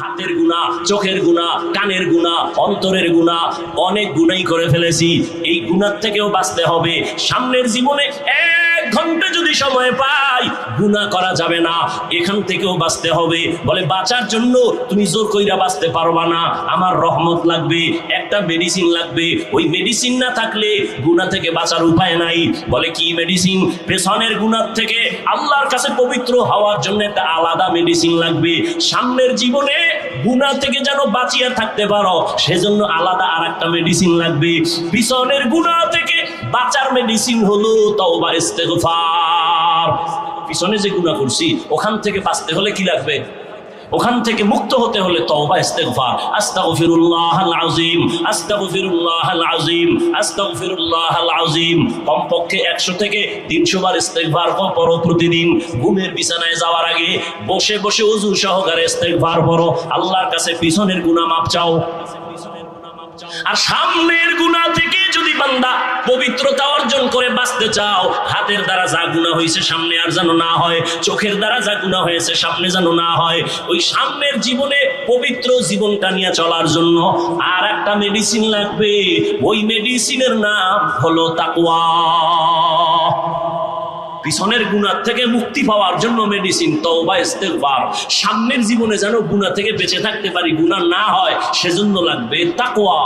হাতের গুনাহ, চোখের গুনাহ, কানের গুনাহ, অন্তরের গুনাহ, অনেক গুনাহই করে ফেলেছি। এই গুনাহ থেকেও বাঁচতে হবে। সামনের জীবনে 1 ঘন্টা যদি সময় পাই, গুনাহ করা যাবে না। এখান থেকেও বাঁচতে হবে। বলে বাঁচার জন্য তুমি জোর কইরা বাঁচতে পারবা না, আমার রহমত লাগবে, একটা মেডিসিন লাগবে। ওই মেডিসিন না থাকলে গুনাহ থেকে বাঁচার উপায় নাই। বলে কি মেডিসিন? পেছনের গুনাহ থেকে আল্লাহর কাছে পবিত্র হওয়ার জন্য একটা আলাদা মেডিসিন লাগবে। সামনের জীবনে গুনাহ থেকে যেন বাঁচিয়ে থাকতে পারো, সেজন্য আলাদা আরেকটা মেডিসিন লাগবে। পিছনের গুনাহ থেকে বাঁচার মেডিসিন হলো তওবা, ইস্তেগফার। পিছনে যে গুনাহ করছি ওখান থেকে বাঁচতে হলে কি লাগবে? ওখান থেকে মুক্ত হতে হলে তওবা, ইস্তেগফার। আস্তাগফিরুল্লাহাল আযীম, আস্তাগফিরুল্লাহাল আযীম, আস্তাগফিরুল্লাহাল আযীম। কমপক্ষে 100 থেকে 300 বার ইস্তেগফার করো প্রতিদিন। ঘুমের বিছানায় যাওয়ার আগে বসে বসে ওযু সহকারে ইস্তেগফার করো, আল্লাহর কাছে পিছনের গুনাহ মাপ চাও। আর সামনের গুনাহ থেকে যদি বান্দা পবিত্রতা অর্জন করে বাঁচতে চাও, হাতের দ্বারা যা গুনাহ হয়েছে সামনে আর যেন না হয়, চোখের দ্বারা যা গুনাহ হয়েছে সামনে যেন না হয়। ওই সামনের জীবনে পবিত্র জীবনটা নিয়ে চলার জন্য আর একটা মেডিসিন লাগবে। ওই মেডিসিনের নাম হলো তাকওয়া। পিছনের গুনাহ থেকে মুক্তি পাওয়ার জন্য মেডিসিন তওবা, ইস্তেগফার। সামনের জীবনে যেন গুনাহ থেকে বেঁচে থাকতে পারি, গুনাহ না হয়, সেজন্য লাগবে তাকওয়া।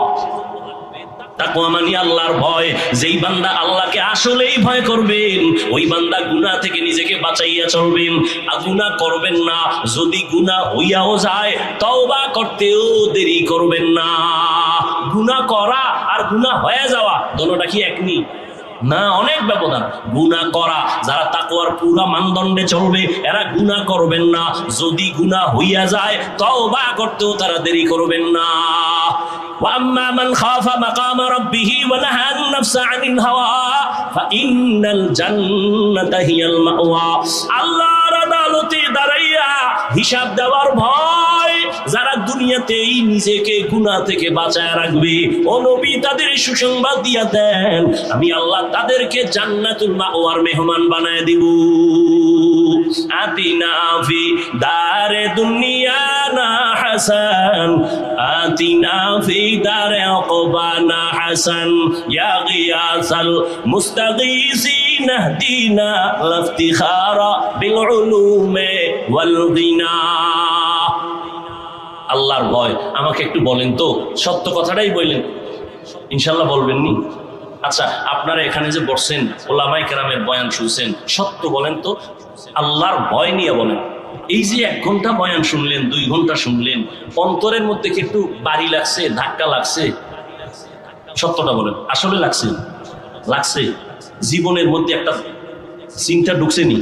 তাকওয়া মানে আল্লাহর ভয়। যেই বান্দা আল্লাহকে আসলেই ভয় করবেন, ওই বান্দা গুনাহ থেকে নিজেকে বাঁচাইয়া চলবেন। আর গুনাহ করবেন না। যদি গুনাহ হইয়াও যায়, তওবা করতেও দেরি করবেন না। গুনাহ করা আর গুনাহ হয়ে যাওয়া দোনোটা কি একই? না, অনেক ব্যবধান। গুনাহ করা, যারা তাকওয়ার পুরা মানদণ্ডে চলবে এরা গুনাহ করবেন না। যদি গুনাহ হইয়া যায়, তওবা করতেও তারা দেরি করবেন না। وَأَمَّا مَنْ خَافَ مَقَامَ رَبِّهِ وَنَهَى النَّفْسَ عَنِ الْهَوَى فَإِنَّ الْجَنَّةَ هِيَ الْمَأْوَى। আল্লাহর আদালতে দাঁড়াইয়া হিসাব দেওয়ার ভয় যারা দুনিয়াতেই নিজেকে গুনাহ থেকে বাঁচায় রাখবে, ও নবী তাদের সুসংবাদ দিয়া দেন, আমি আল্লাহ তাদেরকে জান্নাতুল মাওয়ার মেহমান বানায় দিব। আতিনা ফি দারে দুনিয়ানা হাসান, আতিনা ফি দারে উকবানা হাসান, ইয়া গিয়াসাল মুস্তাগীসিন ইহদিনা লাফতিখারা বিল উলুমে ওয়াল গিনা। আল্লাহর ভয়। আমাকে একটু বলেন তো, সত্য কথাটাই বললেন, ইনশাআল্লাহ বলবেন নি? আচ্ছা, আপনারা এখানে যে বসছেন, ওলামায়ে কেরামের বয়ান শুনছেন, সত্য বলেন তো, আল্লাহর ভয় নিয়ে বলেন। এই যে 1 ঘন্টা বয়ান শুনলেন, 2 ঘন্টা শুনলেন, অন্তরের মধ্যে কি একটু বাড়ি লাগছে, ধাক্কা লাগছে? সত্যটা বলেন, আসলে লাগছে? লাগছে? জীবনের মধ্যে একটা চিন্তা ঢুকছে নি?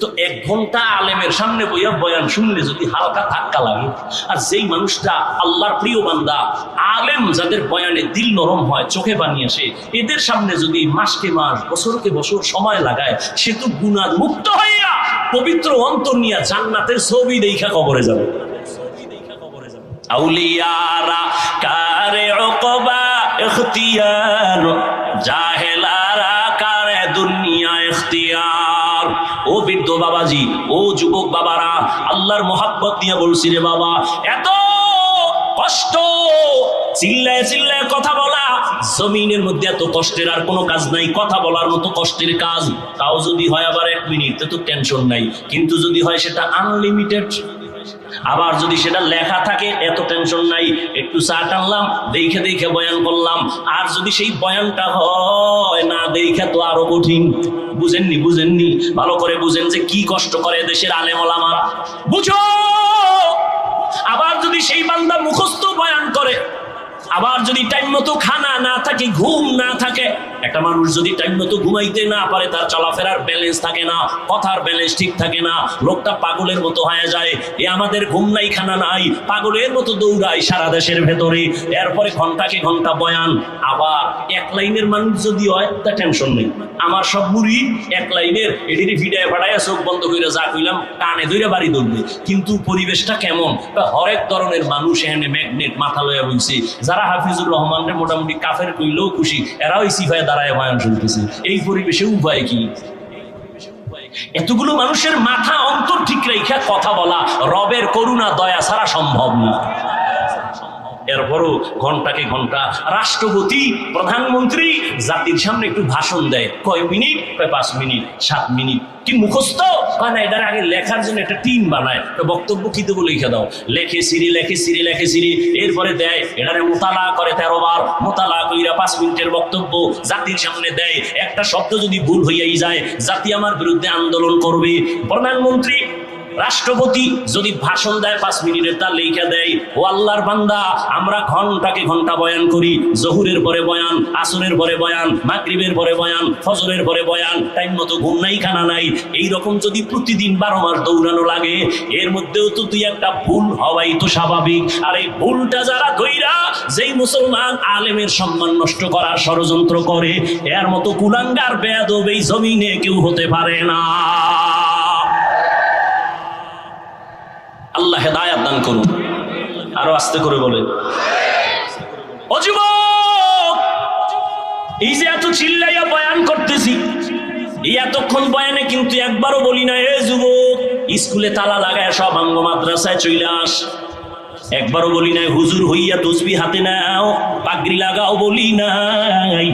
তো 1 ঘন্টা আলেমের সামনে বইয়া বয়ান শুনলে যদি হালকা ধাক্কা লাগে, আর যেই মানুষটা আল্লাহর প্রিয় বান্দা, আলেম যাদের বয়ানে দিল নরম হয়, চোখে পানি আসে, এদের সামনে যদি মাসকে মাস, বছরকে বছর সময় লাগায়, সে তো গুনাহ মুক্ত হইয়া পবিত্র অন্তর নিয়ে জান্নাতের ছবি দেখা কবরে যাবে। আউলিয়ারা কারে উকবা ইখতিয়ার, জাহেলারা কারে দুনিয়া ইখতিয়ার। ও বৃদ্ধ বাবাজি, ও যুবক বাবারা, আল্লাহর মোহাব্বত নিয়ে বলছি রে বাবা, এত কষ্ট, চিল্লায় চিল্লায় কথা বলা, জমিনের মধ্যে এত কষ্টের আর কোনো কাজ নাই। কথা বলার মতো কষ্টের কাজ, তাও যদি হয় আবার 1 মিনিট, তো টেনশন নাই। কিন্তু যদি হয় সেটা আনলিমিটেড, আবার যদি সেটা লেখা থাকে, এত টেনশন নাই, একটু চা টানলাম, দেখে দেখে বয়ান করলাম। আর যদি সেই বয়ানটা হয় না দেখে, তো আরো কঠিন। বুঝেননি? বুঝেননি? ভালো করে বুঝেন যে কি কষ্ট করে দেশের আলেম ওলামারা, বুঝো। আবার যদি সেই বান্দা মুখস্থ বয়ান করে, আবার যদি টাইম মতো খানা না থাকে, ঘুম না থাকে, একটা মানুষ যদি টাইম মতো ঘুমাইতে না পারে, তার চলাফেরার ব্যালেন্স থাকে না, কথার ব্যালেন্স ঠিক থাকে না, লোকটা পাগলের মতো হয়ে যায়। এ আমাদের ঘুম নাই, খানা নাই, পাগলের মতো দৌড়ায় সারা দেশের ভেতরে, এরপরে ঘন্টাকে ঘন্টা বয়ান। আবার 1 লাইনের মানুষ যদি হয়, তা টেনশন নেই। আমার সব মুড়ি 1 লাইনের, এটির ভিডিও ফাটাইয়া চোখ বন্ধ করে যা কইলাম কানে ধরে বাড়ি ধরবে। কিন্তু পরিবেশটা কেমন? হরেক ধরনের মানুষ এখানে ম্যাগনেট মাথা লইয়া বলছে। যারা হাফিজুর রহমানের মোটামুটি কাফের কইলেও খুশি, এরাও সিফায় দাঁড়ায় বয়ান শুনতেছে। এই পরিবেশে উপায় কি? এতগুলো মানুষের মাথা অন্তর ঠিক রেখা কথা বলা রবের করুণা দয়া ছাড়া সম্ভব না। এরপরও ঘন্টাকে ঘন্টা রাষ্ট্রপতি প্রধানমন্ত্রী জাতির সামনে একটু ভাষণ দেয়, কয় মিনিট, কয় 5 মিনিট 7 মিনিট, কি মুখস্থ কয় না, এটার আগে লেখার জন্য একটা টিম বানায়, বক্তব্য কি দেবো লিখে দাও, লেখে সিরি, এরপরে দেয়, এটারে মোতালা করে 13 বার, মোতালা কইরা 5 মিনিটের বক্তব্য জাতির সামনে দেয়। একটা শব্দ যদি ভুল হইয়াই যায় জাতি আমার বিরুদ্ধে আন্দোলন করবে। প্রধানমন্ত্রী রাষ্ট্রপতি যদি ভাষণ দেয় 5 মিনিটের, তার লেখা দেয়, ও আল্লাহর বান্দা, আমরা ঘন্টাকে ঘন্টা বয়ান করি, জহুরের পরে বয়ান, আসরের পরে বয়ান, মাগরিবের পরে বয়ান, ফজরের পরে বয়ান, টাইম মতো ঘুম নাই, খানা নাই, এইরকম যদি প্রতিদিন 12 মাস দৌড়ানো লাগে, এর মধ্যেও তো 2-1টা ভুল হওয়াই তো স্বাভাবিক। আর এই ভুলটা যারা কইরা যেই মুসলমান আলেমের সম্মান নষ্ট করার ষড়যন্ত্র করে, এর মতো কুলাঙ্গার বেয়াদব এই জমিনে কেউ হতে পারে না। আল্লাহ হেদায়াত দান করুন। আরো আস্তে করে বলে, ও যুবক, এই যে এত চিল্লাইয়া বয়ান করতেছি, এই এতক্ষণ বয়ানে কিন্তু একবারও বলি না, এ যুবক স্কুলে তালা লাগায় সব আঙ্গ মাদ্রাসায় চলে আস। একবারও বলি নাই হুজুর হইয়া তসবিহ হাতে নাও, পাগড়ি লাগাও, বলি নাই।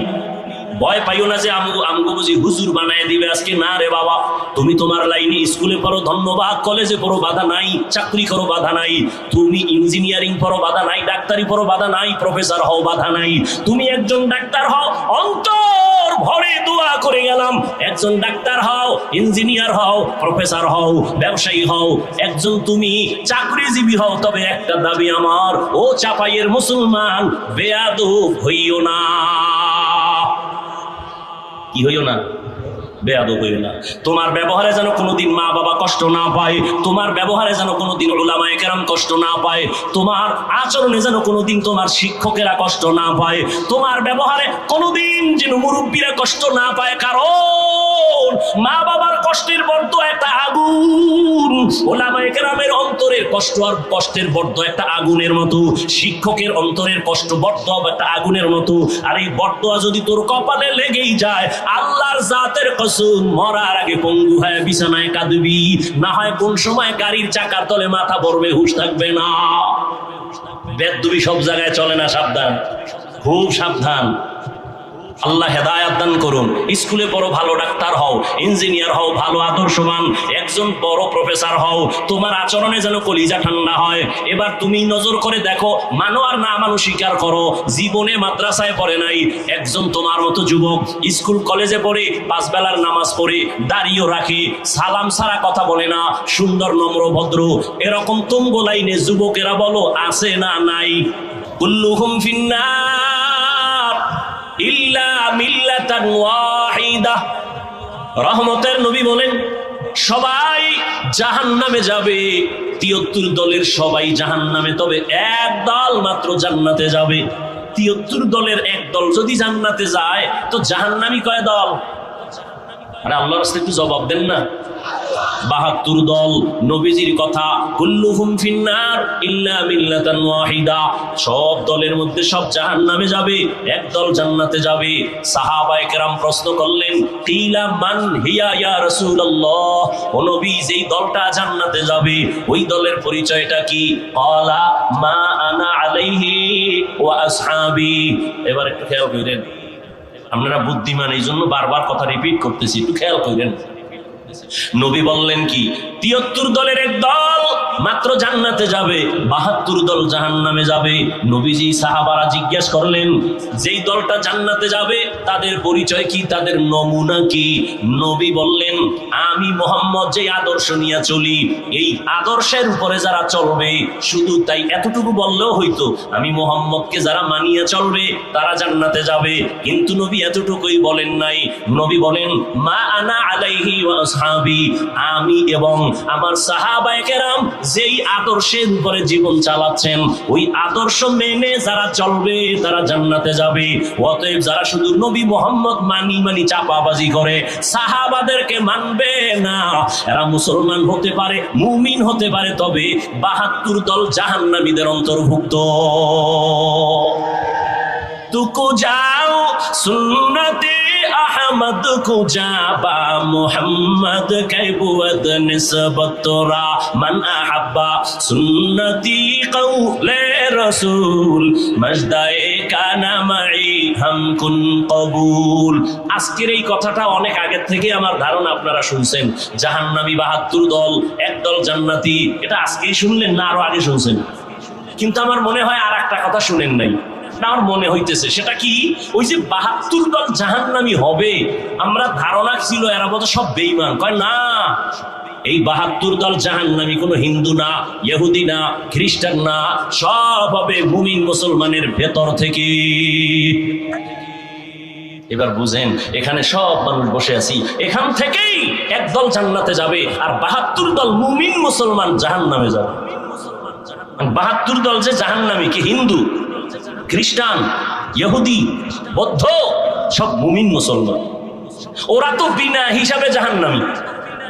ভয় পাইও না যে আমগো বুঝি হুজুর বানায় দিবে আজকে, না রে বাবা, তুমি তোমার লাইনে স্কুলে পড়ো, ধন্যবাদ, কলেজে পড়ো, বাধা নাই, চাকরি করো, বাধা নাই, তুমি ইঞ্জিনিয়ারিং পড়ো, বাধা নাই, ডাক্তারি পড়ো, বাধা নাই, প্রফেসর হও, বাধা নাই, তুমি একজন ডাক্তার হও, অন্তর ভরে দোয়া করে গেলাম, একজন ডাক্তার হও, ইঞ্জিনিয়ার হও, প্রফেসর হও, ব্যবসায়ী হও, একজন তুমি চাকরিজীবী হও, তবে একটা দাবি আমার, ও চাপাইয়ের মুসলমান, বেয়াদব হইও না। কি হইও না? বেয়াদব হইও না। তোমার ব্যবহারে যেন কোনোদিন মা বাবা কষ্ট না পায়, তোমার ব্যবহারে যেন কোনোদিন উলামায়ে কেরাম কষ্ট না পায়, তোমার আচরণে যেন কোনোদিন তোমার শিক্ষকেরা কষ্ট না পায়, তোমার ব্যবহারে কোনোদিন যেন মুরব্বীরা কষ্ট না পায়। কারণ মা বাবার কষ্টের বর্ত একটা আগুন, উলামায়ে কেরামের অন্তরের কষ্ট আর কষ্টের বর্ত একটা আগুনের মতো, শিক্ষকের অন্তরের কষ্ট বর্ত একটা আগুনের মতো। আর এই বর্তয়া যদি তোর কপালে লেগেই যায়, আল্লাহর জাতের কসম, মরার আগে পঙ্গু হয়ে বিছানায় কাঁদবি, না হয় কোন সময় গাড়ির চাকার তলে মাথা পড়বে, হুঁশ থাকবে না। বেদবি সব জায়গায় চলে না, সাবধান, খুব সাবধান। আল্লাহ হেদায়াত দান করুন। স্কুলে পড়ো, ভালো ডাক্তার হও, ইঞ্জিনিয়ার হও, ভালো আদর্শবান একজন বড় প্রফেসর হও, তোমার আচরণে যেন কলিজা ঠান্ডা হয়। এবার তুমি নজর করে দেখো, মানো আর না মানো স্বীকার করো, জীবনে মাদ্রাসায় পড়ে নাই একজন তোমার মতো যুবক, স্কুল কলেজে পড়ে, 5 বেলার নামাজ পড়ে, দাড়িও রাখে, সালাম ছাড়া কথা বলে না, সুন্দর নম্র ভদ্র, এরকম তুঙ্গো লাইনে যুবকেরা বলো আছে না নাই? কুল্লুহুম ফিন্নার ইল্লা মিল্লাতান ওয়াহিদা। রহমতের নবী বলেন সবাই জাহান্নামে যাবে, 73 দলের সবাই জাহান্নামে, তবে এক দল মাত্র জান্নাতে যাবে। 73 দলের এক দল যদি জান্নাতে যায়, তো জাহান্নামী কয় দল? আরে আল্লাহর রাস্তায় একটু জবাব দেন না। 72 দল, নবীজির কথা, কুল্লুহুম ফিন্নার ইল্লা মিল্লাতান ওয়াহিদা, সব দলের মধ্যে সব জাহান্নামে যাবে, এক দল জান্নাতে যাবে। সাহাবায়ে কেরাম প্রশ্ন করলেন, কিলা মান হিয়া ইয়া রাসূলুল্লাহ, ও নবী, যেই দলটা জান্নাতে যাবে ওই দলের পরিচয়টা কি? ক্বালা মা আনা আলাইহি ওয়া আসহাবি। এবার একটু খেয়াল করেন, আপনারা বুদ্ধিমান, এই জন্য বারবার কথা রিপিট করতেছি, একটু খেয়াল করেন। নবী বললেন কি? 73 দলের এক দল মাত্র জান্নাতে যাবে, 72 দল জাহান্নামে যাবে। নবীজি সাহাবারা জিজ্ঞেস করলেন, যেই দলটা জান্নাতে যাবে তাদের পরিচয় কি, তাদের নমুনা কি? নবী বললেন, আমি মুহাম্মদ যে আদর্শ নিয়ে চলি, এই আদর্শের উপরে যারা চলবে, শুধু তাই, এতটুকু বললেও হইতো, আমি মুহাম্মদকে যারা মানিয়ে চলবে তারা জান্নাতে যাবে। কিন্তু নবী এতটুকুই বলেন নাই। নবী বলেন, মা আনা আলাইহি ওয়া আসহাবি, আমি এবং আমার সাহাবায়ে কেরাম যেই আদর্শের উপরে জীবন চালাচ্ছেন, ওই আদর্শ মেনে যারা চলবে তারা জান্নাতে যাবে। অতএব যারা শুধু নবী মুহাম্মদ মানি চাপাবাজি করে, সাহাবাদেরকে মানবে না, এরা মুসলমান হতে পারে, মুমিন হতে পারে, তবে 72 দল জাহান্নামীদের অন্তর্ভুক্ত। তুকু যাও সুন্নতে আহমদ आमद को जाबा मोहम्मद के बुअद निस्बत रा मन अहब्बा सुन्नती कौले रसूल मजदाए काना माई हम कुन कबूल। আজকের এই কথাটা অনেক আগে থেকে আমার ধারণা আপনারা শুনছেন, জাহান্নামী ৭২ দল, একদল জান্নাতি, এটা আজকেই শুনলেন না আরো আগে শুনছেন? কিন্তু আমার মনে হয় আর একটা কথা শুনেন নাই, আমার মনে হইতেছে সেটা কি, ওই যে ৭২ দল জাহান্নামী হবে, আমরা ধারণা ছিল এরা বোধ সব বেঈমান। কয় না, এই ৭২ দল জাহান্নামী কোনো হিন্দু না, ইহুদি না, খ্রিস্টান না, সব হবে মুমিন মুসলমানের ভেতর থেকে। এবার বুঝেন, এখানে সব মানুষ বসে আছি, এখান থেকেই একদল জান্নাতে যাবে আর ৭২ দল মুমিন মুসলমান জাহান্নামে যাবে। ৭২ দল যে জাহান্নামী, কি হিন্দু, খ্রিস্টান, ইহুদি, বৌদ্ধ, সব মুমিন মুসলমান। ওরা তো বিনা হিসাবে জাহান্নামী।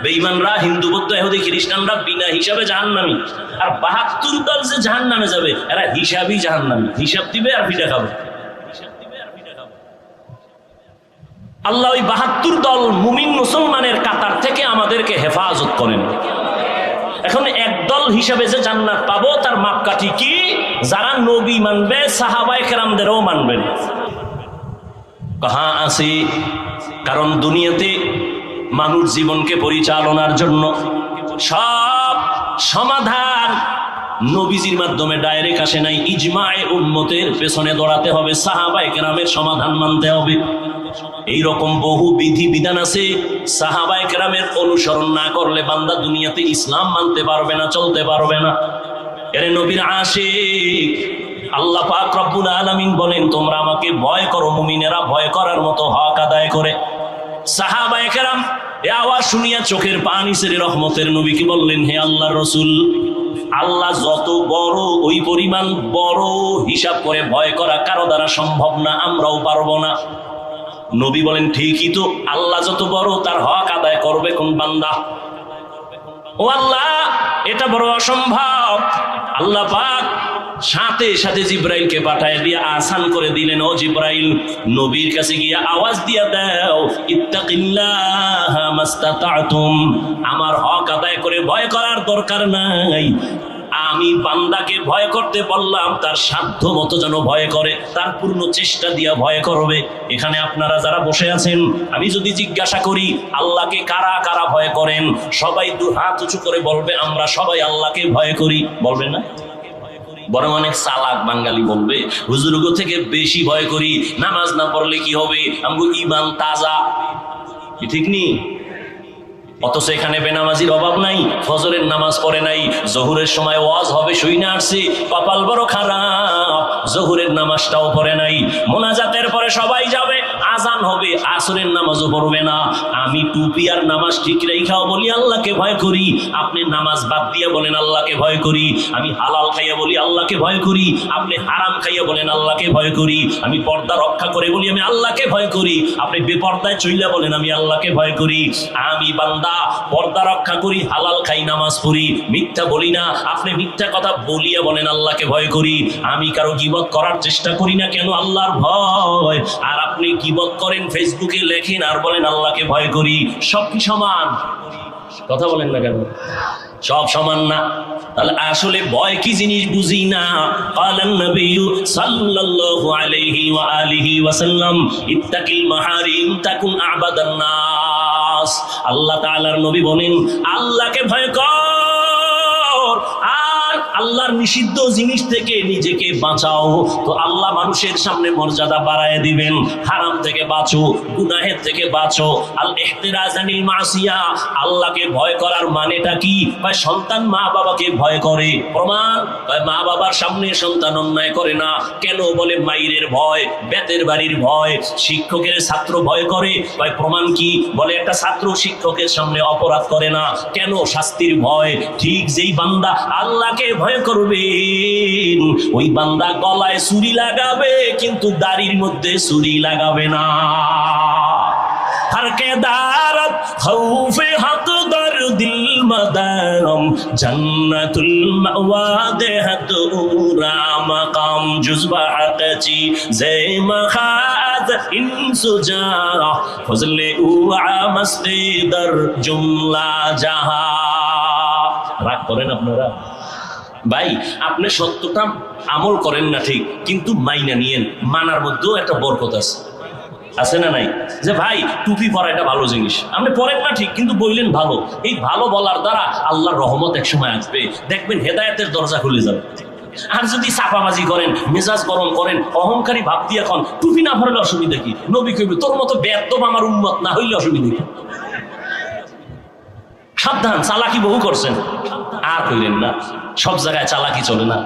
বেঈমানরা, হিন্দু, বৌদ্ধ, ইহুদি, খ্রিস্টানরা বিনা হিসাবে জাহান্নামী। আর ৭২ দল যে জাহান্নামে যাবে এরা হিসাবই জাহান্নামী, হিসাব দিবে আর পিঠা খাবে। আল্লাহ ওই ৭২ দল মুমিন মুসলমানের কাতার থেকে আমাদেরকে হেফাজত করেন। এখন একদল হিসাবে যে জান্নাত পাবো তার মাপকাঠি কি? যারা নবী মানবে, সাহাবায়ে কেরামদেরও মানবেন। কাহা আছে, কারণ দুনিয়াতে মানুষ জীবনকে পরিচালনার জন্য সব সমাধান নবীজির মাধ্যমে ডাইরেক্ট আসে নাই। ইজমায়ে উম্মতের পেছনে দৌড়াতে হবে, সাহাবায়ে কেরামের সমাধান মানতে হবে। এইরকম বহু বিধি বিধান আছে, সাহাবায়ে কেরামের অনুসরণ না করলে বান্দা দুনিয়াতে ইসলাম মানতে পারবে না, চলতে পারবে না। এর নবীর আশিক আল্লাহ পাক রব্বুল আলামিন বলেন, তোমরা আমাকে ভয় করো, মুমিনেরা ভয় করার মতো হক আদায় করে। সাহাবায়ে কেরাম এই আওয়াজ শুনিয়া চোখের পানি ছেড়ে রহমতের নবীকে বললেন, হে আল্লাহর রাসূল, আল্লাহ যত বড়, ওই পরিমাণ বড় হিসাব করে ভয় করা কারো দ্বারা সম্ভব না, আমরাও পারবো না। নবী বলেন, ঠিকই তো, আল্লাহ যত বড় তার হক আদায় করবে কোন বান্দা? ও আল্লাহ, এটা বড় অসম্ভব। আল্লাহ পাক সাথে সাথে জিব্রাইলকে পাঠায় দিয়ে আসান করে দিলেন, ও জিব্রাইল, নবীর কাছে গিয়ে আওয়াজ দিয়া দাও, ইত্তাকিল্লাহ মাস্তাতাতুম, আমার হক আদায় করে ভয় করার দরকার নাই। আমি বান্দাকে ভয় করতে বললাম, তার সাধ্য মতো যেন ভয় করে, তার পূর্ণ চেষ্টা দিয়া ভয় করবে। এখানে আপনারা যারা বসে আছেন, আমি যদি জিজ্ঞাসা করি আল্লাহকে কারা কারা ভয় করেন, সবাই দু হাত উঁচু করে বলবে আমরা সবাই আল্লাহকে ভয় করি, বলবে না? বরং অনেক চালাক বাঙালি বলবে, হুজুরগো থেকে বেশি ভয় করি, নামাজ না পড়লে কি হবে, আমগো ঈমান তাজা। ঠিক নি? অথচ এখানে বেনামাজির অভাব নাই, ফজরের নামাজ পড়ে নাই, জোহরের সময় ওয়াজ হবে শুইনা আসছে, কপাল বড় খারাপ, জোহরের নামাজটাও পড়ে নাই। মোনাজাতের পরে সবাই যাবে, আজান হবে, আসরের নামাজও পড়বে না। আমি টুপি আর নামাজ ঠিক রেখাও বলি আল্লাহকে ভয় করি, আপনি নামাজ বাদ দিয়ে বলেন আল্লাহকে ভয় করি। আমি হালাল খাইয়া বলি আল্লাহকে ভয় করি, আপনি হারাম খাইয়া বলেন আল্লাহকে ভয় করি। আমি পর্দা রক্ষা করে বলি আমি আল্লাহকে ভয় করি, আপনি বেপর্দায় চইলা বলেন আমি আল্লাহকে ভয় করি। আমি বান্দা পর্দা রক্ষা করি, হালাল খাই, নামাজ পড়ি, মিথ্যা বলি না, আপনি মিথ্যা কথা বলিয়া বলেন আল্লাহকে ভয় করি। আমি কারো গীবত করার চেষ্টা করি না, কেন? আল্লাহর ভয়। আর আপনি গীবত করেন, ফেসবুকে লেখেন আর বলেন আল্লাহকে ভয় করি। সব কি সমান? কথা বলেন না কেন? সব সমান না। তাহলে আসলে ভয় কি জিনিস বুঝি না। কালান নবী সাল্লাল্লাহু আলাইহি ওয়া আলিহি ওয়াসাল্লাম, ইত্তাকিল মাহারিম তাকুন আবাদান নাস। আল্লাহ তাআলার নবী বলেন, আল্লাহকে ভয় কর আর আল্লাহর নিষিদ্ধ জিনিস থেকে নিজেকে বাঁচাও, তো আল্লাহ মানুষের সামনে মর্যাদা বাড়ায় দিবেন। হারাম থেকে বাঁচো, গুনাহের থেকে বাঁচো। আল ইহতিরাজ আনিল মাসিয়া, আল্লাহকে ভয় করার মানেটা কি? ভাই সন্তান মা বাবাকে ভয় করে, প্রমাণ? ভাই মা বাবার সামনে সন্তান অন্যায় করে না, কেন? বলে মাইরের ভয়, বেতের বাড়ির ভয়, শিক্ষকের ছাত্র ভয় করে। ভাই প্রমাণ কি? বলে একটা ছাত্র শিক্ষকের সামনে অপরাধ করে না, কেন? শাস্তির ভয়। ঠিক যেই বান্দা আল্লাহকে ভয় করবে, ওই বান্দা গলায় ছুরি লাগাবে কিন্তু দাড়ির মধ্যে ছুরি লাগাবে না। हर के दारत खौफ हक दर दिल মাদাম জান্নাতুল মাওয়া দেহাত উরা মাকাম জুজবা আকাচি জে মাখাদ ইনসুজা ফজলে উআ মাসদিদার জুমলা জাহা। রাগ করেন আপনারা? ভাই আপনি সত্যটা আমল করেন না ঠিক, কিন্তু মাইনা নিয়েন, মানার মধ্যেও একটা বরকত আছে, আছে না নাই? যে ভাই টুপি পরা এটা ভালো জিনিস, আপনি পরেন না ঠিক, কিন্তু বললেন ভালো। এই ভালো বলার দ্বারা আল্লাহর রহমত এক সময় আসবে, দেখবেন হেদায়েতের দরজা খুলে যাবে। আর যদি চাপাবাজি করেন, মেজাজ গরম করেন, অহংকারী ভাব দিয়ে এখন টুপি না পরলে অসুবিধা কি? নবী কইবে তোর মতো বেয়াদব আমার উম্মত না হইলে অসুবিধা কি? সাবধান, চালাকি বহু করছেন, আর কইলেন না। সব জায়গায় চালাকি চলে না।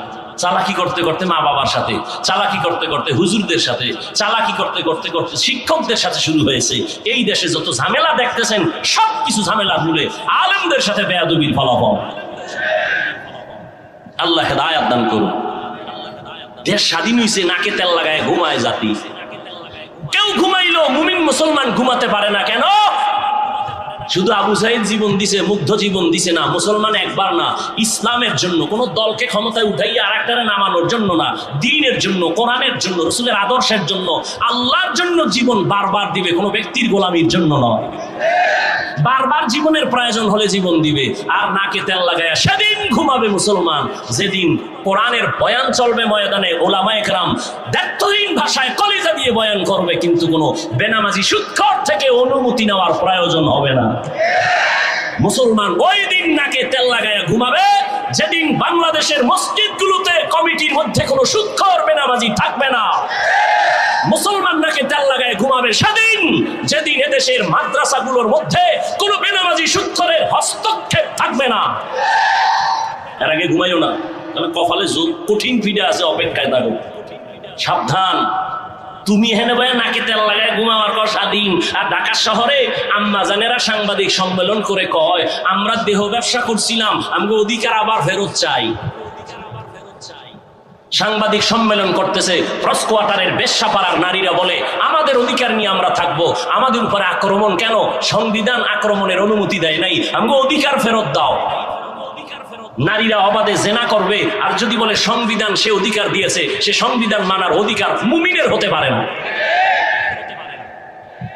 চালাকি করতে করতে মা বাবার সাথে, চালাকি করতে করতে হুজুরদের সাথে, চালাকি করতে করতে করতে শিক্ষকদের সাথে শুরু হয়েছে। এই দেশে যত ঝামেলা দেখতেছেন সবকিছু ঝামেলা ভুলে আলেমদের সাথে বেয়াদবির ফলাফল। আল্লাহ হেদায়েত দান করুন। দেশ স্বাধীন হইছে, নাকে তেল লাগায় ঘুমায় জাতি। কেউ ঘুমাইলো, মুমিন মুসলমান ঘুমাতে পারে না কেন? শুধু আবু সাইদ জীবন দিছে, মুগ্ধ জীবন দিছে না। মুসলমান একবার না, ইসলামের জন্য, কোন দলকে ক্ষমতায় উঠাইয়া আর একটারে নামানোর জন্য না, দ্বীনের জন্য, কোরআনের জন্য, রাসূলের আদর্শের জন্য, আল্লাহর জন্য জীবন বারবার দিবে, কোনো ব্যক্তির গোলামির জন্য নয়। বারবার জীবনের প্রয়োজন হলে জীবন দিবে, আর নাকে তেল লাগায়া সেদিন ঘুমাবে মুসলমান যেদিন কোরআনের বয়ান চলবে ময়দানে। ওলামায়ে কেরাম দায়িত্বহীন ভাষায় কলিজা দিয়ে বয়ান করবে, কিন্তু কোনো বেনামাজি সুদখোর থেকে অনুমতি নেওয়ার প্রয়োজন হবে না। মুসলমান ওই দিন নাকে তেল লাগায়া ঘুমাবে যেদিন বাংলাদেশের মসজিদগুলোতে কমিটির মধ্যে কোনো সুদখোর বেনামাজি থাকবে না। মুসলমান নাকে তেল লাগায় ঘুমাবে সেদিন যেদিন এদেশের মাদ্রাসাগুলোর মধ্যে কোনো বেনামাজি সুদখোরের হস্তক্ষেপ থাকবে না। এর আগে ঘুমাইও না, তাহলে কপালে কঠিন পিঠে আছে, অপেক্ষায় থাকো। সাবধান, তুমি হেনে ভাই নাকে তেল লাগায় ঘুমাবার পর স্বাধীন। আর ঢাকা শহরে আম্মা জানেরা সাংবাদিক সম্মেলন করে কয়, আমরা দেহ ব্যবসা করছিলাম, আমাকে অধিকার আবার ফেরত চাই। সাংবাদিক সম্মেলন করতেছে, ক্রস কোয়ার্টারের বেশ্যাপাড়ার নারীরা বলে আমাদের অধিকার নিয়ে আমরা থাকবো, আমাদের উপরে আক্রমণ কেন? সংবিধান আক্রমণের অনুমতি দেয় নাই, আমাকে অধিকার ফেরত দাও। নারীরা অবাধে জেনা করবে, আর যদি বলে সংবিধান সে অধিকার দিয়েছে, সে সংবিধান মানার অধিকার মুমিনের হতে পারে না।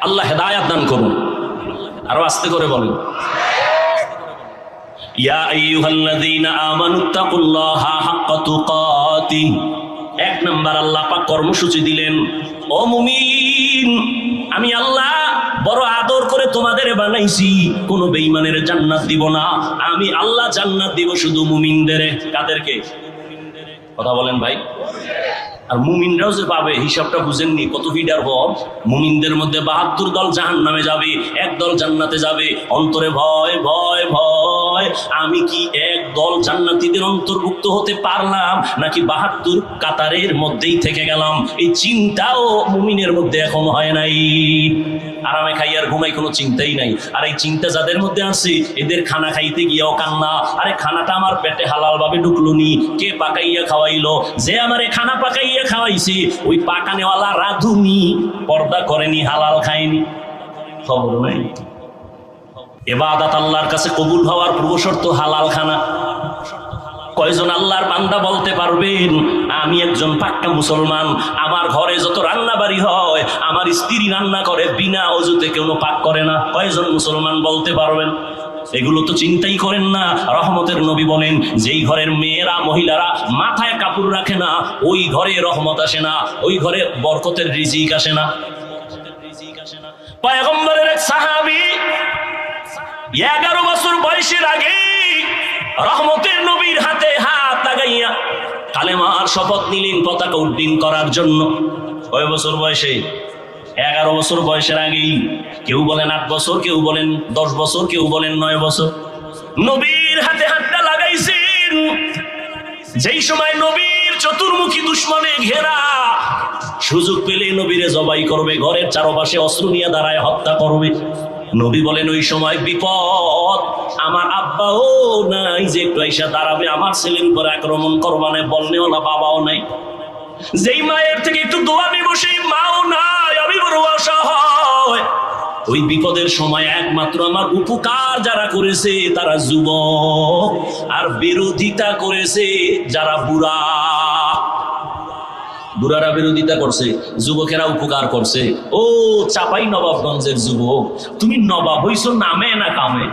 আল্লাহ হেদায়েত দান করুন। আরো আস্তে করে বলুন, ইয়া আইয়ুহাল্লাযীনা আমানুত্তাকুল্লাহা হাক্কা তুকাতিহ। এক নাম্বার আল্লাহ পাক কর্মসূচি দিলেন, ও মুমিন, আমি আল্লাহ বড় আদর করে তোমাদের বানাইছি, কোন বেঈমানের জান্নাত দিব না। আমি আল্লাহ জান্নাত দিব শুধু মুমিনদের। কাদেরকে? কথা বলেন ভাই। আর মুমিনরাও যে পাবে, হিসাবটা বুঝেননি কত ফিডার হব। মুমিনদের মধ্যে ৭২ দল জাহান্নামে যাবে, এক দল জান্নাতে যাবে। অন্তরে ভয় ভয় ভয়, আমি কি এক দল জান্নাতীদের অন্তর্ভুক্ত হতে পারলাম, নাকি ৭২ কাতারের মধ্যেই থেকে গেলাম? এই চিন্তাও মুমিনের মধ্যে এখন হয় নাই। আরামে খাই আর ঘুমাই, কোনো চিন্তাই নাই। আর এই চিন্তা যাদের মধ্যে আছে, এদের খানা খাইতে গিয়েও কান্না, আরে খানাটা আমার পেটে হালাল ভাবে ঢুকলো নি, কে পাকাইয়া খাওয়াইলো? যে আমারে খানা পাকাইয়া খাওয়াইছে ওই পাকানেওয়ালা রাধুনি, পর্দা করেনি, হালাল খায়নি, খবর নাই। ইবাদত আল্লাহর কাছে কবুল হওয়ার পূর্ব শর্ত হালাল খানা। কয়জন আল্লাহর বান্দা বলতে পারবেন আমি একজন পাক্কা মুসলমান, আমার ঘরে যত রান্না বাড়ি হয় আমার স্ত্রী রান্না করে, বিনা অজুতে কেউ পাক করে না? কয়জন মুসলমান বলতে পারবেন? এগুলো তো চিন্তাই করেন না। রহমতের নবী বলেন, যেই ঘরের মেয়েরা মহিলারা মাথায় কাপড় রাখে না, ওই ঘরে রহমত আসে না, ওই ঘরে বরকতের রিজিক আসে না। পয়গম্বরের এক সাহাবী 11 বছর বয়সের আগে রহমতের নবীর হাতে হাত লাগাইয়া কালেমার শপথ নিলেন পতাকা উড্ডীন করার জন্য। কয় বছর বয়সে? 11 বছর বয়সের আগেই। কেউ বলেন 8 বছর, কেউ বলেন 10 বছর, কেউ বলেন 9 বছর। নবীর হাতে হাতটা লাগাইছেন যেই সময় নবীর চতুর্মুখী দুশমনে ঘেরা, সুযোগ পেলে নবীরে জবাই করবে, ঘরের চারপাশে অস্ত্র নিয়ে দাঁড়ায় হত্যা করবে। নবী বলেন ওই সময় বিপদ, আমার আব্বাও নাই যে একটু আইসা দাঁড়াবে, আমার ছেলের উপর আক্রমণ করবানে বলনেওয়ালা বাবাও নাই, যেই মায়ের থেকে একটু দোয়া নিব সেই মাও নাই। আমি বড় অসহায়। ওই বিপদের সময় একমাত্র আমার উপকার যারা করেছে তারা যুবক, আর বিরোধিতা করেছে যারা বুড়া। বুড়ারা বিরোধিতা করছে, যুবকেরা উপকার করছে। ও চাপাই নবাবগঞ্জের যুবক, তুমি নবাব হইছো নামে না কামে?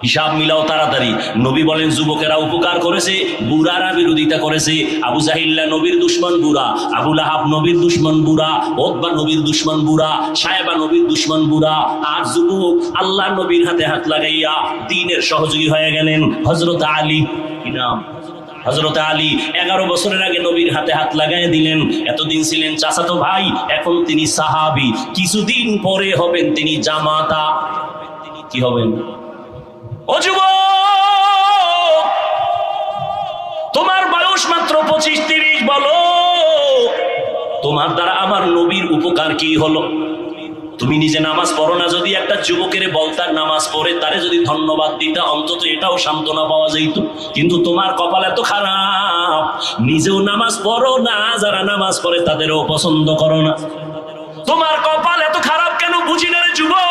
হিসাব মিলাও তাড়াতাড়ি। নবী বলেন যুবকেরা উপকার করেছে, বুড়ারা বিরোধিতা করেছে। আবু জাহিল্লা নবীর দুশমন বুড়া, আবু লাহাব নবীর দুশমন বুড়া, ওতবা নবীর দুশমন বুড়া, সাহেবা নবীর দুশমন বুড়া। আর যুবক আল্লাহ নবীর হাতে হাত লাগাইয়া দ্বীনের সহযোগী হয়ে গেলেন হযরত আলী। কি নাম? হযরত আলী 11 বছরের আগে নবীর হাতে হাত লাগাই দিলেন। এতদিন ছিলেন চাচাতো ভাই, এখন তিনি সাহাবী। কিছুদিন পরে হবেন তিনি জামাতা। কি হবেন? ও যুবক, তোমার বয়স মাত্র 25-30, বলো তোমার দ্বারা আমার নবীর উপকার কি হলো? তুমি নিজে নামাজ পড়ো না, যদি একটা যুবকের বলতার নামাজ পড়ে তারে যদি ধন্যবাদ দিতা, অন্তত এটাও সান্ত্বনা পাওয়া যেত। কিন্তু তোমার কপাল এত খারাপ, নিজেও নামাজ পড়ো না, যারা নামাজ পড়ে তাদেরও পছন্দ করো না। তোমার কপাল এত খারাপ কেন বুঝি না রে যুবক।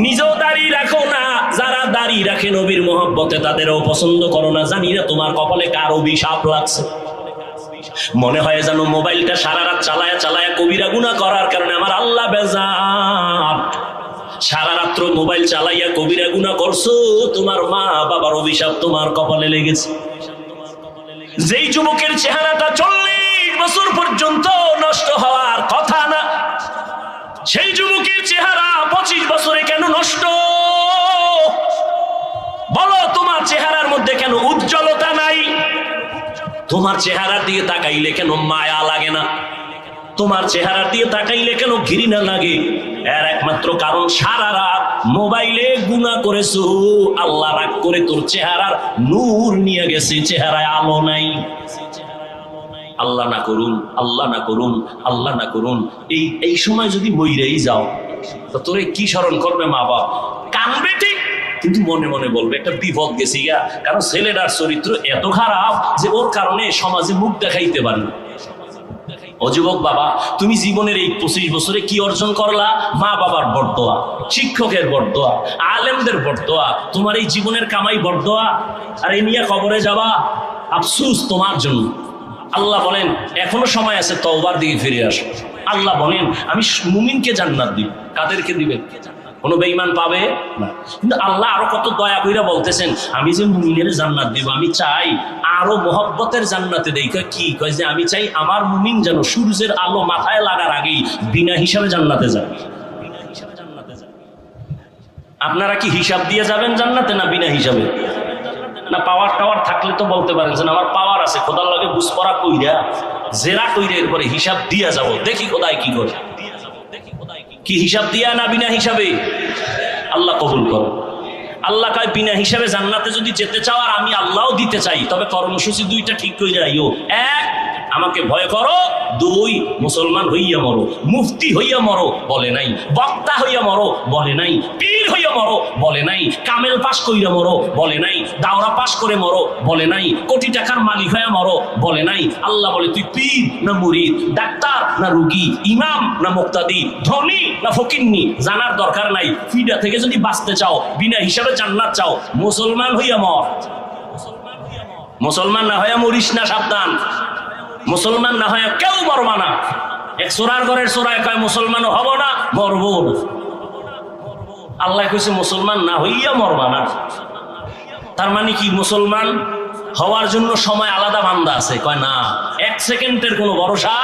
নিজেও দাড়ি রাখো না, যারা দাড়ি রাখে নবীর মহব্বতে তাদেরও পছন্দ করো না। জানি না তোমার কপালে কার অভিশাপ লাগছে। মনে হয় যেন মোবাইলটা সারা রাত চালায়া চালায়া কবিরা গুনাহ করার কারণে আমার আল্লাহ বেজার। সারা রাত্র মোবাইল চালাইয়া কবিরা গুনাহ করছো, তোমার মা বাবার অভিশাপ তোমার কপালে লেগেছে। যেই যুবকের চেহারাটা 40 বছর পর্যন্ত নষ্ট হওয়ার কথা না, সেই যুবকের চেহারা 25 বছরে কেন নষ্ট? বলো তোমার চেহারার মধ্যে কেন উজ্জ্বলতা নাই? তোমার চেহারা দিয়ে তাকাইলে কেন মায়া লাগে না? তোমার চেহারা দিয়ে তাকাইলে কেন ঘৃণা লাগে? এর একমাত্র কারণ সারা রাত মোবাইলে গুনাহ করেছো। আল্লাহ রাগ করে তোর চেহারার নূর নিয়ে গেছে, চেহারায় আলো নাই। আল্লাহ না করুন, আল্লাহ না করুন, আল্লাহ না করুন। এই সময় যদি মইরেই যাও তো তোরে কি স্মরণ করবে মা বাপ? কানবে ঠিক, কিন্তু মনে মনে বলবে একটা বিপদ গেছি গা। কারণ ছেলেটার চরিত্র এত খারাপ যে ওর কারণে সমাজে মুখ দেখাইতে পারে না। ও যুবক বাবা, তুমি জীবনের এই 25 বছরে কি অর্জন করলা? মা বাবার বরদোয়া, শিক্ষকের বরদোয়া, আলেমদের বরদোয়া, তোমার এই জীবনের কামাই বরদোয়া। আর এই নিয়ে কবরে যাবা, আফসোস তোমার জন্য। আল্লাহ বলেন এখনো সময় আছে, তওবার দিকে ফিরে আসো। আল্লাহ বলেন আমি মুমিনকে জান্নাত দিব। কাদেরকে দিবেন? কোনো বেঈমান পাবে না। কিন্তু আল্লাহ আরো কত দয়া কইরা বলতেছেন আমি যে মুমিনের জান্নাত দিব, আমি চাই আরো মহব্বতের জান্নাতে দেই। কি কয় যে আমি চাই আমার মুমিন যেন সূর্যের আলো মাথায় লাগার আগেই বিনা হিসাবে জান্নাতে যায়। আপনারা কি হিসাব দিয়ে যাবেন জান্নাতে না বিনা হিসাবে? না পাওয়ার টাওয়ার থাকলে তো বলতে পারেন যে আমার পাওয়ার আছে, খোদার লাগে বুঝপড়া কইরা জেরা কইরা এরপরে হিসাব দিয়া যাব, দেখি খোদাই কি করে। কি হিসাব দিয়া না বিনা হিসাবে? আল্লাহ কবুল করো। আল্লাহ কয় বিনা হিসাবে জান্নাতে যদি যেতে চাও আর আমি আল্লাহও দিতে চাই, তবে কর্মসূচি 2টা ঠিক করে আইও। 1, আমাকে ভয় করো। 2, মুসলমান হইয়া মরো। মুফতি হইয়া মরো বলে নাই, বক্তা হইয়া মরো বলে নাই, পীর হইয়া মরো বলে নাই, কামেল পাশ কইরা মরো বলে নাই, দাওরা পাশ করে মরো বলে নাই, কোটি টাকার মালিক হইয়া মরো বলে নাই। আল্লাহ বলে তুই পীর না মুরিদ, ডাক্তার না রুগী, ইমাম না মুক্তাদি, ধনী না ফকিন্নি জানার দরকার নাই। ফিডা থেকে যদি বাঁচতে চাও, বিনা হিসাবে জান্নাত চাও, মুসলমান হইয়া মর। মুসলমান না হইয়া মরিস না, সাবধান। মুসলমান না হয় কেউ মরবা না। এক চোরার ঘরের চোরায় কয় মুসলমানও হব না, মরব। আল্লাহ কইছে মুসলমান না হইয়া মরবা না। তার মানে কি মুসলমান হওয়ার জন্য সময় আলাদা বান্দা আছে? কয় না, 1 সেকেন্ডের কোনো ভরসা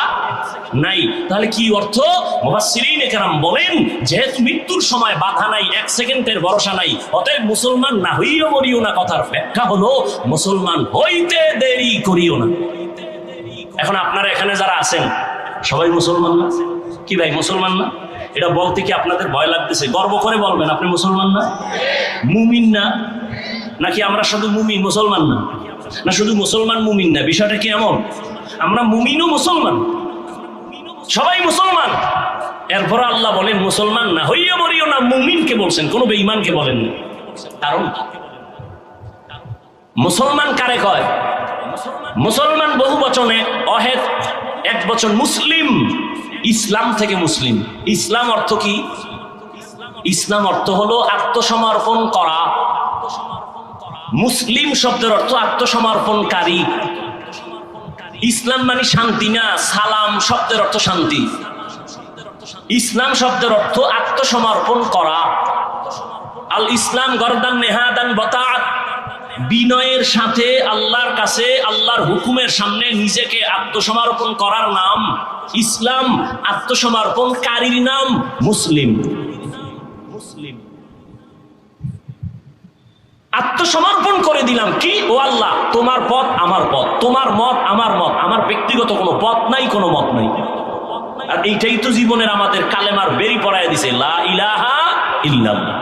নাই। তাহলে কি অর্থ? মুফাসসিরিনে কেরাম বলেন যেহেতু মৃত্যুর সময় বাধা নাই, 1 সেকেন্ডের ভরসা নাই, অতএব মুসলমান না হইয়া মরিও না। কথার ব্যাখ্যা হলো মুসলমান হইতে দেরি করিও না। এখন আপনারা এখানে যারা আছেন সবাই মুসলমান না? কি ভাই মুসলমান না? এটা বলতে কি আপনাদের ভয় লাগতেছে? গর্ব করে বলবেন আপনি মুসলমান না? মুমিন না? নাকি আমরা শুধু মুমিন মুসলমান না? না শুধু মুসলমান মুমিন না? বিষয়টা কি এমন? আমরা মুমিনও মুসলমান, সবাই মুসলমান। এরপর আল্লাহ বলেন মুসলমান না হইয়া মরিও না। মুমিনকে বলছেন, কোনো বেঈমানকে বলেন না। কারণ মুসলমান কারে কয়? মুসলমান বহু বচনে, অহেদ এক বচন মুসলিম। ইসলাম থেকে মুসলিম। ইসলাম অর্থ কি? ইসলাম অর্থ হলো আত্মসমর্পণ করা। মুসলিম শব্দের অর্থ আত্মসমর্পণকারী। ইসলাম মানে শান্তি না, সালাম শব্দের অর্থ শান্তি। ইসলাম শব্দের অর্থ আত্মসমর্পণ করা। আল ইসলাম গরদান নেহাদান বতাআত, বিনয়ের সাথে আল্লাহর কাছে আল্লাহর হুকুমের সামনে নিজেকে আত্মসমর্পণ করার নাম ইসলাম। আত্মসমর্পণকারীর নাম মুসলিম। আত্মসমর্পণ করে দিলাম কি, ও আল্লাহ তোমার পথ আমার পথ, তোমার মত আমার মত, আমার ব্যক্তিগত কোনো পথ নাই, কোনো মত নাই। আর এইটাই তো জীবনের আমাদের কালেমার বেরি পড়ায় দিছে, লা ইলাহা ইল্লাল্লাহ,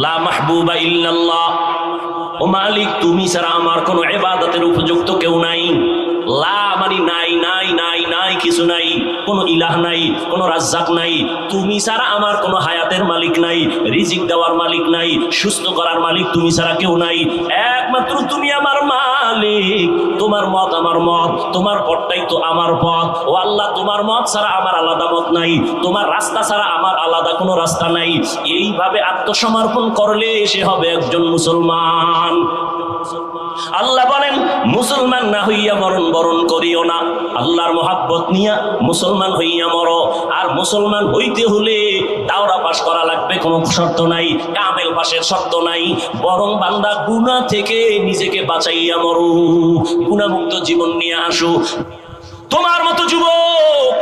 লা মাহবুবা ইল্লাল্লাহ। ও মালিক তুমি ছাড়া আমার কোনো ইবাদতের উপযুক্ত কেউ নাই। লা মানে নাই, নাই নাই নাই কিছু নাই, কোনো ইলাহ নাই, কোনো রাজ্জাক নাই। তুমি ছাড়া আমার কোনো হায়াতের মালিক নাই, রিজিক দেওয়ার মালিক নাই, সুস্থ করার মালিক তুমি ছাড়া কেউ নাই। একমাত্র তুমি আমার মালিক। তোমার মত আমার মত, তোমার পথটাই তো আমার পথ। ও আল্লাহ তোমার মত ছাড়া আমার আলাদা মত নাই, তোমার রাস্তা ছাড়া আমার আলাদা কোনো রাস্তা নাই। এইভাবে আত্মসমর্পণ করলে সে হবে একজন মুসলমান। আল্লাহ বলেন মুসলমান না হইয়া মরণ বরণ করিও না, আল্লাহর মহাব্বত নিয়া মুসলমান হইয়া মরো। আর মুসলমান হইতে হলে দাওরা পাশ করা লাগবে, কোনো শর্ত নাই, কামেল পাশের শর্ত নাই। বরং বান্দা গুনাহ থেকে নিজেকে বাঁচাইয়া মরো, গুনাহমুক্ত জীবন নিয়ে আসো। তোমার মতো যুবক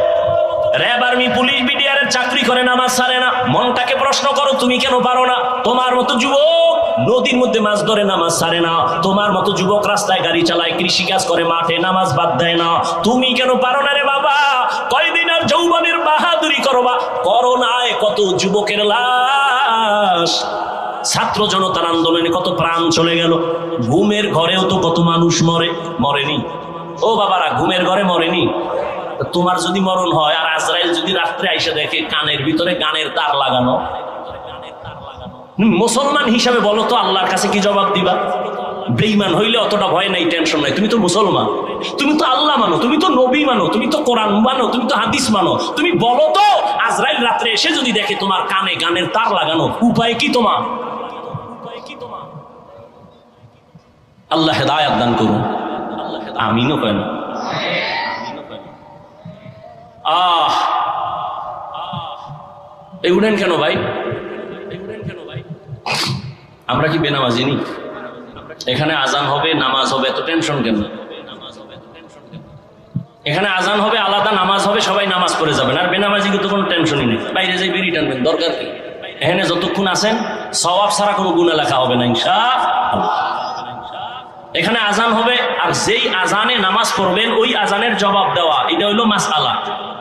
র্যাব আর্মি পুলিশ বিডিআরের চাকরি করে নামাজ ছাড়ে না, মনটাকে প্রশ্ন করো তুমি কেন পারো না? তোমার মতো যুবক নদীর মধ্যে মাছ ধরে নামাজ ছাড়ে না, তোমার মতো যুবক রাস্তায় গাড়ি চালায়, কৃষি কাজ করে, মাঠে নামাজ বাদ দেয় না, তুমি কেন পারো না রে বাবা? কয়দিন আর যৌবনের বাহাদুরি করবা? করোনায় কত যুবকের লাশ, ছাত্র জনতার আন্দোলনে কত প্রাণ চলে গেল, ঘুমের ঘরেও তো কত মানুষ মরেনি। ও বাবারা, ঘুমের ঘরে মরেনি? তোমার যদি মরণ হয় আর আজরাইল যদি রাত্রে আইসা দেখে কানের ভিতরে গানের তার লাগানো, মুসলমান হিসাবে বলো তো আল্লাহর কাছে কি জবাব দিবা? বেঈমান হইলে অতটা ভয় নাই, টেনশন নাই। তুমি তো মুসলমান, তুমি তো আল্লাহ মানো, তুমি তো নবী মানো, তুমি তো কোরআন মানো, তুমি তো হাদিস মানো। তুমি বলো তো আজরাইল রাত্রে এসে যদি দেখে তোমার কানে গানের তার লাগানো, উপায় কি তোমার? আল্লাহ হেদায়েত দান করুন। আমিনও কয় না। এই উঠেন কেন ভাই? আমরা কি বেনামাজি নি? এখানে আজান হবে, নামাজ হবে, এত টেনশন কেন? এখানে আজান হবে, আলাদা নামাজ হবে, সবাই নামাজ পড়ে যাবেন, আর বেনামাজি কিন্তু কোনো টেনশনই নেই। বাইরে যাই বেরিয়ে টানবেন, দরকার কি? এখানে যতক্ষণ আছেন সওয়াব ছাড়া কোনো গুনাহ লেখা হবে না ইনশাআল্লাহ। এখানে আজান হবে, আর যেই আজানে নামাজ পড়বেন ওই আজানের জবাব দেওয়া, এটা হইলো মাসআলা।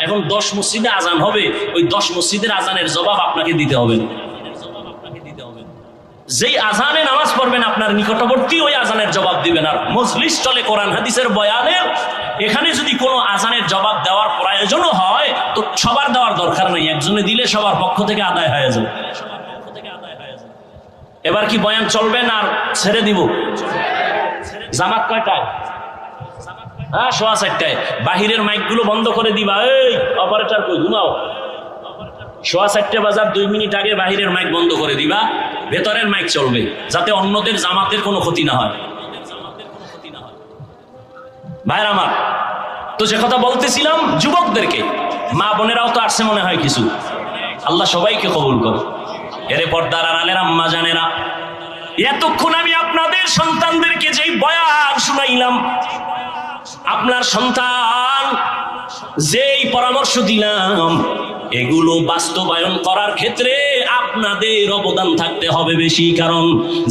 এখন 10 মসজিদে আজান হবে, ওই 10 মসজিদের আজানের জবাব আপনাকে দিতে হবে। যেই আজানে নামাজ পড়বেন আপনার নিকটবর্তী ওই আজানের জবাব দিবেন। আর মজলিস চলে কোরআন হাদিসের বয়ানে, এখানে যদি কোনো আজানের জবাব দেওয়ার প্রয়োজনও হয় তো সবার দেওয়ার দরকার নেই, একজনে দিলে সবার পক্ষ থেকে আদায় হয়ে যাবে। এবার কি বয়ান চলবেন আর ছেড়ে দিব? জামাত কয়টায়? হ্যাঁ, 4:15টায়। বাহিরের মাইকগুলো বন্ধ করে দিবা। এই অপারেটর কই, ঘুমাও। 4:15 বাজার 2 মিনিট আগে বাহিরের মাইক বন্ধ করে দিবা, ভেতরের মাইক চলবে, যাতে অন্যদের জামাতের কোনো ক্ষতি না হয়। ভাইরা আমার, তো যে কথা বলতেছিলাম যুবকদেরকে, মা বোনেরাও তো আসছে মনে হয় কিছু। আল্লাহ সবাইকে কবুল করো। এরে পর্দার আড়ালের আম্মা জানেরা, এতক্ষণ আমি আপনাদের সন্তানদেরকে যেই বয়ান শুনাইলাম, আপনার সন্তান যেই পরামর্শ দিলাম, এগুলো বাস্তবায়ন করার ক্ষেত্রে আপনাদের অবদান থাকতে হবে বেশি। কারণ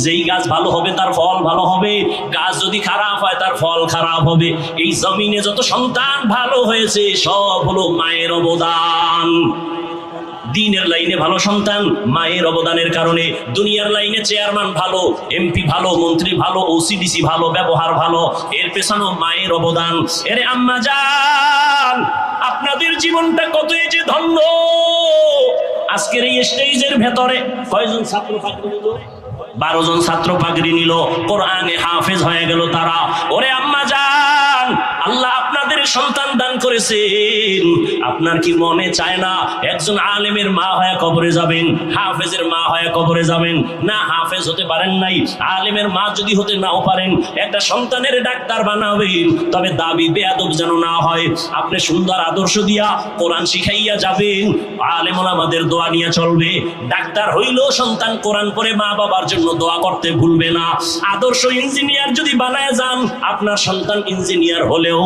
যেই গাছ ভালো হবে তার ফল ভালো হবে, গাছ যদি খারাপ হয় তার ফল খারাপ হবে। এই জমিনে যত সন্তান ভালো হয়েছে সব হলো মায়ের অবদান। দিনের লাইনে ভালো সন্তান মায়ের অবদানের কারণে, দুনিয়ার লাইনে চেয়ারম্যান ভালো, এমপি ভালো, মন্ত্রী ভালো, ওসিডিসি ভালো, ব্যবহার ভালো, এর পেছনেও মায়ের অবদান। এরে আম্মা জান, আপনাদের জীবনটা কতই যে ধন্য। আজকের এই স্টেজের ভেতরে কয়জন ছাত্র পাগড়ি নিল? 12 জন ছাত্র পাগড়ি নিল, কোরআনে হাফেজ হয়ে গেল তারা। ওরে আম্মা জান, আল্লাহ আপনাদের কোরআনের সন্তান দান করেছেন, আপনার কি মনে চায় না একজন আলেমের মা হয়ে কবরে যাবেন, হাফেজের মা হয়ে কবরে যাবেন? না, হাফেজ হতে পারেন নাই, আলেমের মা যদি হতে নাও পারেন, একটা সন্তানের ডাক্তার বানাবেন, তবে দাবি বেয়াদব যেন না হয়। আপনি সুন্দর আদর্শ দিয়া কোরআন শিখাইয়া যাবেন, আলেম ওলামাদের দোয়া নিয়ে চলবে। ডাক্তার হইলেও সন্তান কোরআন পড়ে মা বাবার জন্য দোয়া করতে ভুলবে না। আদর্শ ইঞ্জিনিয়ার যদি বানায় যান, আপনার সন্তান ইঞ্জিনিয়ার হলেও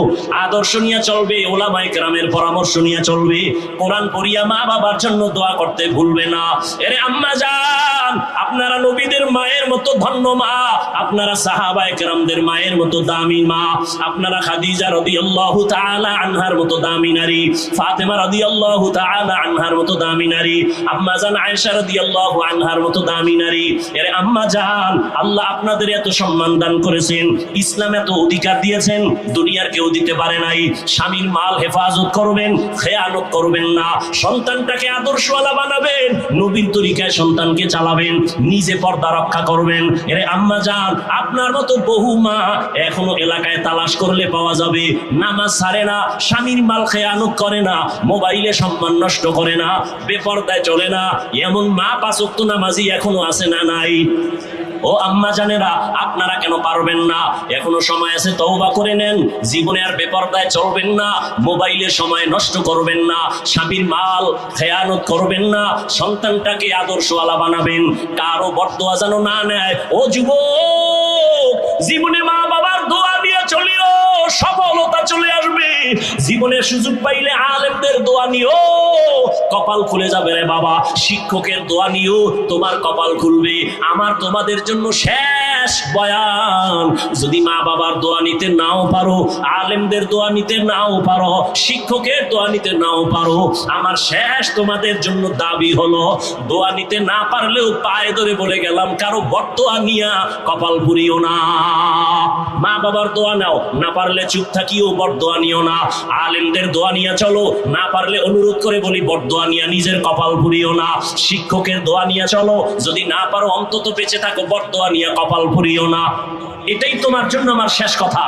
আদর্শ নিয়ে চলবে, ওলামায়ে কেরামের পরামর্শ নিয়ে চলবে, কোরআন পড়িয়া মা বাবার জন্য দোয়া করতে ভুলবে না। এরে আম্মা জান, আপনারা নবীদের মায়ের মতো ধন্য মা, আপনারা সাহাবায়ে কেরামদের মায়ের মতো দামি মা, আপনারা খাদিজা রাদিয়াল্লাহু তাআলা আনহার মতো দামি নারী, ফাতেমা রাদিয়াল্লাহু তাআলা আনহার মতো দামি নারী, আম্মা জান আয়েশা রাদিয়াল্লাহু আনহার মতো দামি নারী। এর আম্মা জান, আল্লাহ আপনাদের এত সম্মান দান করেছেন, ইসলাম এত অধিকার দিয়েছেন, দুনিয়ার কেউ দিতে পারে নাই। স্বামীর মাল হেফাজত করবেন, খেয়ানত করবেন না, সন্তানটাকে আদর্শওয়ালা বানাবেন, নবীর তরিকায় সন্তানকে চালাবেন, নিজে পর্দা রক্ষা করবেন। এর আম্মা জান, আপনার মতো বহু মা এখনো এলাকায় তালাশ করলে পাওয়া যাবে, নামাজ ছাড়ে না, স্বামীর মাল খেয়ানত করে না, মোবাইলে সম্মান নষ্ট করে না, বেপরদায় চলে না, এমন মা পাঁচ ওয়াক্ত নামাজি এখনো আছে না নাই? ও আম্মা জানেরা, আপনারা কেন পারবেন না? এখনো সময় আছে, তওবা করে নেন, জীবনে আর বেপরদায় চলবেন না, মোবাইলে সময় নষ্ট করবেন না, স্বামীর মাল খেয়ানত করবেন না, সন্তানটাকে আদর্শওয়ালা বানাবেন, কারো বরদোয়া যেন না নেয়। ও যুবক, জীবনে মা বাবার দোয়া দিয়ে চলিও, সফলতা চলে আসবে। জীবনের সুযোগ পাইলে আলেমদের দোয়া নিও, কপাল খুলে যাবে রে বাবা। শিক্ষকের দোয়া নিও, তোমার কপাল খুলবে। আমার তোমাদের জন্য শেষ বয়ান, যদি মা বাবার দোয়া নিতে নাও পারো, আলেমদের দোয়া নিতে নাও পারো, শিক্ষকের দোয়া নিতে নাও পারো, আমার শেষ তোমাদের জন্য দাবি হলো, দোয়া নিতে না পারলেও পায়ে ধরে বলে গেলাম, কারো বরদোয়া নিয়া কপাল পুরিও না। মা বাবার দোয়া নাও, না পারলে চুপ থাকিও, বরদোয়া নিও না। আলেমদের দোয়া নিয়ে চলো, না পারলে অনুরোধ করে বলি বরদোয়া নিয়ে নিজের কপাল পুরিও না। শিক্ষকের দোয়া নিয়ে চলো, যদি না পারো অন্তত বেঁচে থাকো, বরদোয়া নিয়ে কপাল পুরিও না। এটাই তোমার জন্য আমার শেষ কথা।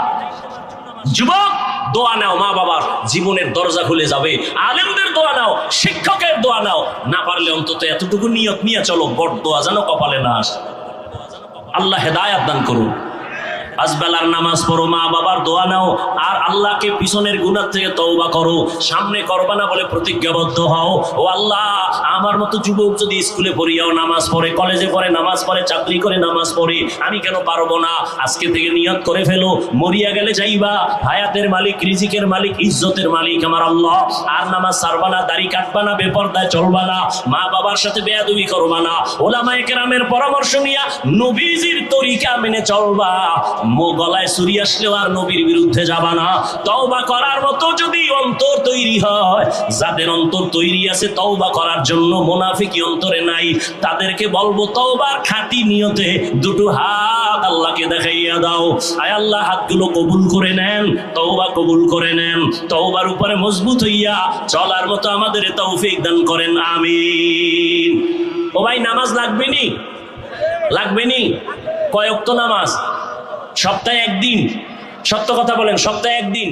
যুবক, দোয়া নাও, মা বাবার জীবনের দরজা খুলে যাবে। আলেমদের দোয়া নাও, শিক্ষকের দোয়া নাও, না পারলে অন্তত এতটুকু নিয়ত নিয়ে চলো, বরদোয়া যেন কপালে না আসে। আল্লাহ হেদায়েত দান করুন। আজবেলার নামাজ পড়ো, মা বাবার দোয়া নাও, আর আল্লাহকে পিছনের গুনাহ থেকে তওবা করো। সামনে করবা না বলে প্রতিজ্ঞাবদ্ধ হও। ও আল্লাহ, আমার মতো যুবক যদি স্কুলে পড়িয়াও নামাজ পড়ে, কলেজে পড়ে নামাজ পড়ে, চাকরি করে নামাজ পড়ে, আমি কেন পারবো না? আজকে থেকে নিয়ত করে ফেলো, মরিয়া গেলে যাইবা, হায়াতের মালিক, রিজিকের মালিক, ইজ্জতের মালিক আমার আল্লাহ। আর নামাজ ছাড়বা না, দাড়ি কাটবা না, বেপরদায় চলবা না, মা বাবার সাথে বেয়াদবি করবা না, ওলামায়ে কেরামের পরামর্শ নিয়া নবীজির তরিকা মেনে চলবা। গলায় ছুরি আসলেও আর নবীর বিরুদ্ধে যাবা না। তওবা করার মতো যদি অন্তর তৈরি হয়, যাদের অন্তর তৈরি আছে তওবা করার জন্য, মুনাফিকি অন্তরে নাই, তাদেরকে বলবো তওবার খাঁটি নিয়তে দুটো হাত আল্লাহকে দেখাইয়া দাও। আয় আল্লাহ, হাতগুলো কবুল করে নেন, তওবা কবুল করে নেন, তওবার উপরে মজবুত হইয়া চলার মতো আমাদের তৌফিক দান করেন, আমিন। ও ভাই, নামাজ লাগবে নি? লাগবে নি? কয় ওয়াক্ত নামাজ? সপ্তাহে একদিন? সত্য কথা বলেন, সপ্তাহে একদিন?